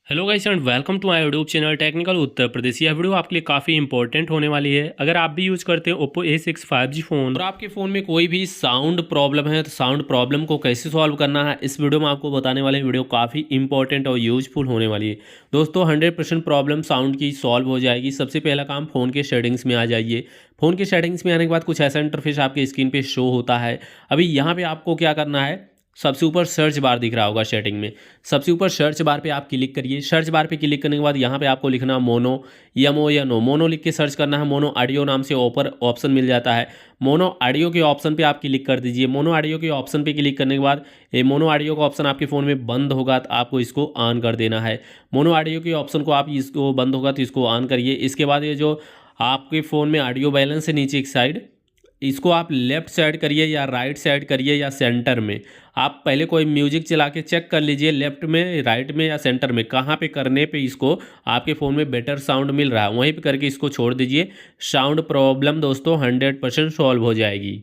Hello guys and welcome to my YouTube channel technical Uttar Pradesh. यह video आपके लिए काफ़ी इंपॉर्टेंट होने वाली है। अगर आप भी यूज करते हैं ओप्पो A6 5G फ़ोन और आपके फ़ोन में कोई भी साउंड प्रॉब्लम है तो साउंड प्रॉब्लम को कैसे सॉल्व करना है इस वीडियो में आपको बताने वाले वीडियो काफ़ी इंपॉर्टेंट और यूजफुल होने वाली है। दोस्तों 100% प्रॉब्लम साउंड की सॉल्व हो जाएगी। सबसे पहला काम, फ़ोन के सेटिंग्स में आ जाइए। फ़ोन के सेटिंग्स में आने के बाद कुछ ऐसा इंटरफेस आपके स्क्रीन पर शो होता है। अभी यहाँ पर आपको क्या करना है, सबसे ऊपर सर्च बार दिख रहा होगा सेटिंग में। सबसे ऊपर सर्च बार पे आप क्लिक करिए। सर्च बार पे क्लिक करने के बाद यहाँ पे आपको लिखना मोनो, YMO या नो, मोनो लिख के सर्च करना है। मोनो ऑडियो नाम से ऊपर ऑप्शन मिल जाता है। मोनो ऑडियो के ऑप्शन पे आप क्लिक कर दीजिए। मोनो ऑडियो के ऑप्शन पे क्लिक करने के बाद ये मोनो ऑडियो का ऑप्शन आपके फ़ोन में बंद होगा तो आपको इसको ऑन कर देना है। मोनो ऑडियो के ऑप्शन को आप इसको बंद होगा तो इसको ऑन करिए। इसके बाद ये जो आपके फ़ोन में ऑडियो बैलेंस है नीचे एक साइड, इसको आप लेफ़्ट साइड करिए या राइट साइड करिए या सेंटर में। आप पहले कोई म्यूजिक चला के चेक कर लीजिए लेफ़्ट में, राइट में या सेंटर में, कहाँ पे करने पे इसको आपके फ़ोन में बेटर साउंड मिल रहा है वहीं पे करके इसको छोड़ दीजिए। साउंड प्रॉब्लम दोस्तों 100% सॉल्व हो जाएगी।